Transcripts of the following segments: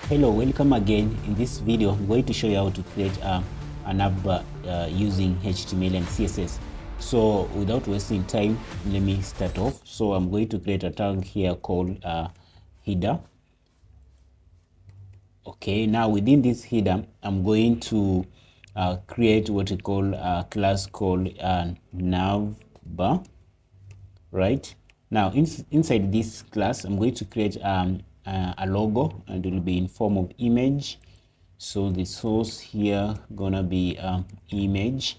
Hello, welcome again. In this video, I'm going to show you how to create a navbar using HTML and CSS. So without wasting time, let me start off. So I'm going to create a tag here called header. Okay, now within this header, I'm going to create what we call a class called navbar. Right now, inside this class, I'm going to create a logo, and it will be in form of image. So the source here gonna be image,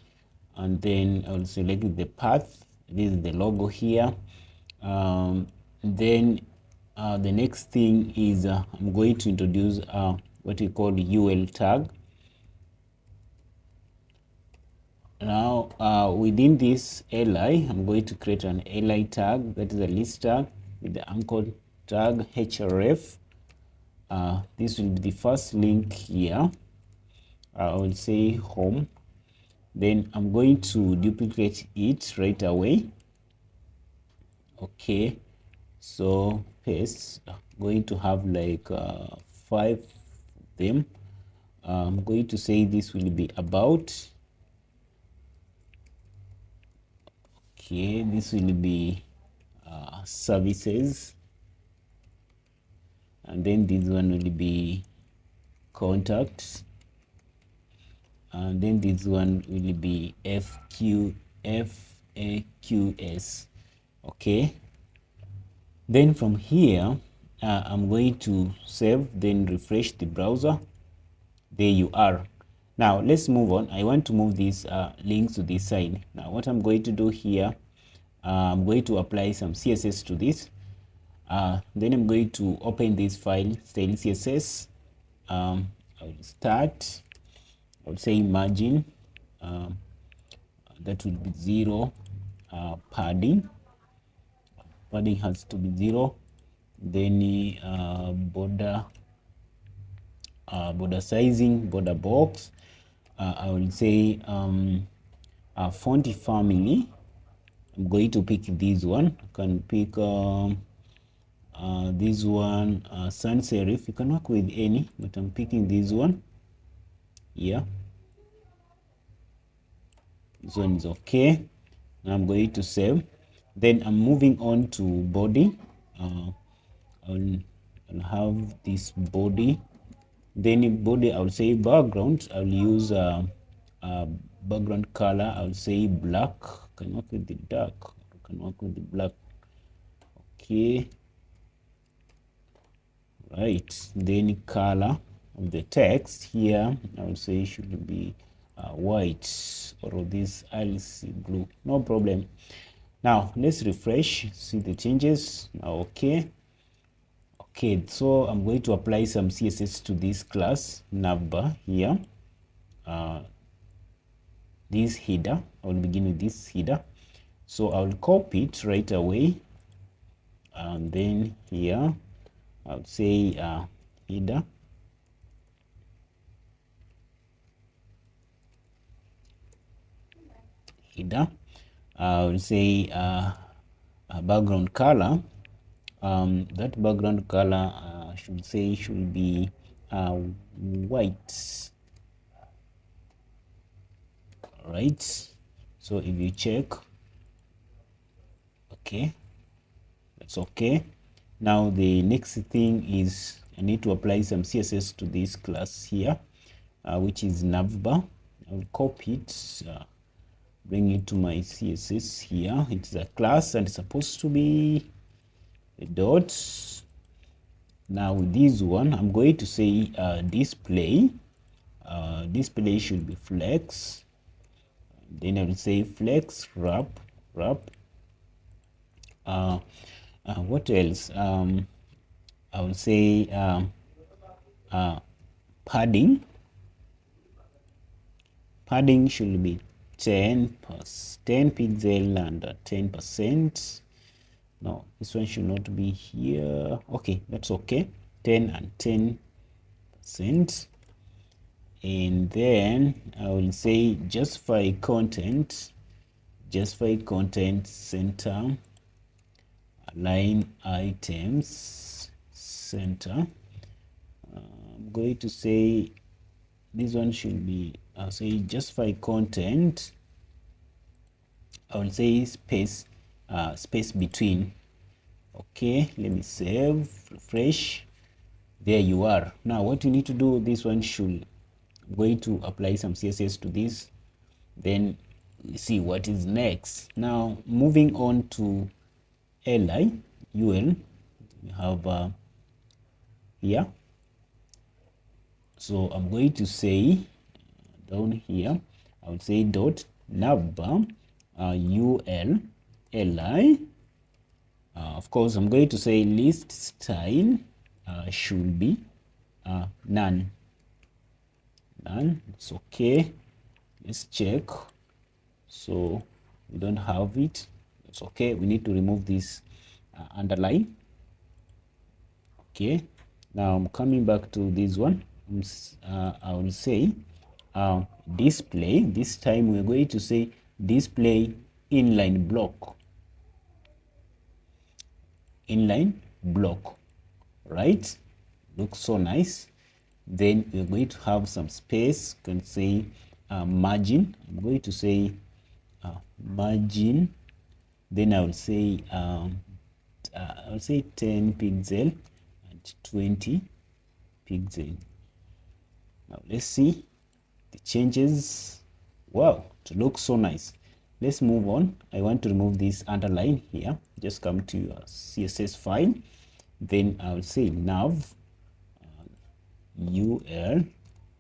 and then I'll select the path. This is the logo here. Then the next thing is I'm going to introduce what we call UL tag. Now within this li, I'm going to create an li tag, that is a list tag with the anchor tag href. This will be the first link here. I will say home. Then I'm going to duplicate it right away. Okay, so paste. I'm going to have like 5 of them. I'm going to say this will be about. Okay, this will be services, and then this one will be contacts, and then this one will be FAQs. Okay, then from here I'm going to save, then refresh the browser. There you are. Now let's move on. I want to move these links to this side. Now what I'm going to do here, I'm going to apply some CSS to this. Then I'm going to open this file, style CSS. I'll start. I would say margin. That will be 0. Padding. Padding has to be 0. Then border sizing, border box. I will say font family. I'm going to pick this one. You can pick this one, sans serif. You can work with any, but I'm picking this one. Yeah, this one is okay. Now I'm going to save. Then I'm moving on to body. I'll have this body. Then body, I'll say background. I'll use background color. I'll say black. Can work with the dark. Can work with the black. Okay. Right. Then color of the text here, I would say should be white, or this icy blue. No problem. Now let's refresh. See the changes. Now okay. Okay, so I'm going to apply some CSS to this class navbar here. This header, I will begin with this header. So I will copy it right away, and then here I would say header. Header. I will say background color. That background color should be white. Right. So if you check, okay, that's okay. Now the next thing is I need to apply some CSS to this class here, which is navbar. I'll copy it, bring it to my CSS here. It's a class and it's supposed to be a dot. Now with this one, I'm going to say display. Display should be flex. Then I will say flex wrap. What else? I will say padding. Padding should be 10 pixel and 10%. No, this one should not be here. Okay, that's okay. 10 and 10%. And then I will say justify content center, align items center, I'm going to say this one should be say justify content. I will say space space between. Okay, let me save, refresh. There you are. Now what you need to do, this one should, I'm going to apply some CSS to this, then see what is next. Now moving on to li ul, we have here. So I'm going to say down here, I would say dot navbar ul li. Of course, I'm going to say list style should be none. None. It's okay. Let's check. So we don't have it. It's okay. We need to remove this underline. Okay. Now I'm coming back to this one. I will say display. This time we're going to say display inline block. Inline block, right? Looks so nice. Then we're going to have some space. You can say margin. I'm going to say margin. Then I will say 10 pixel and 20 pixel. Now let's see the changes. Wow, it looks so nice. Let's move on. I want to remove this underline here. Just come to your CSS file. Then I'll say nav ul.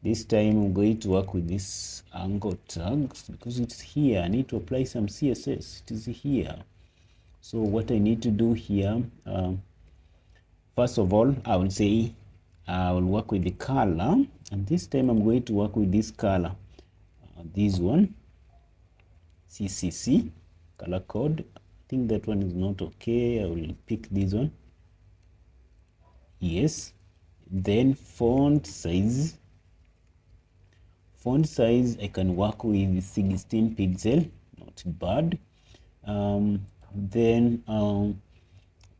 This time I'm going to work with this angle tags because it's here. I need to apply some CSS. It is here. So what I need to do here, first of all, I will say I will work with the color, and this time I'm going to work with this color, this one, CCC color code. I think that one is not okay. I will pick this one. Yes. Then font size. Font size, I can work with 16 pixel, not bad. Then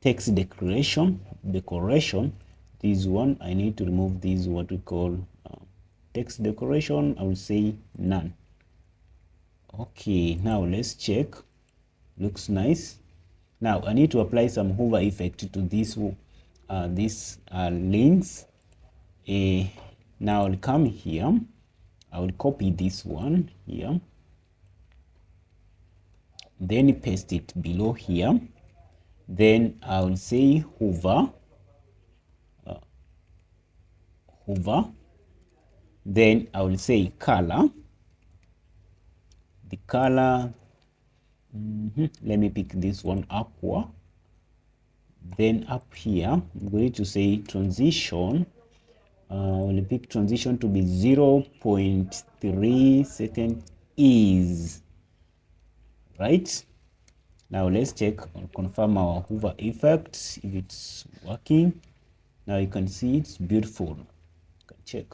text decoration. This one, I need to remove this, what we call text decoration. I will say none. Okay, now let's check. Looks nice. Now I need to apply some hover effect to this links. Now I'll come here. I will copy this one here, then paste it below here. Then I will say hover, then I will say color. The color, let me pick this one, aqua. Then up here, I'm going to say transition. We'll pick transition to be 0.3 second ease. Right? Now let's check or confirm our hover effect if it's working. Now you can see it's beautiful. You can check.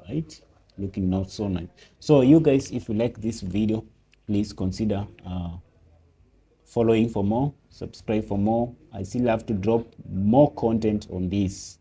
Right? Looking not so nice. So you guys, if you like this video, please consider following for more, subscribe for more. I still have to drop more content on this.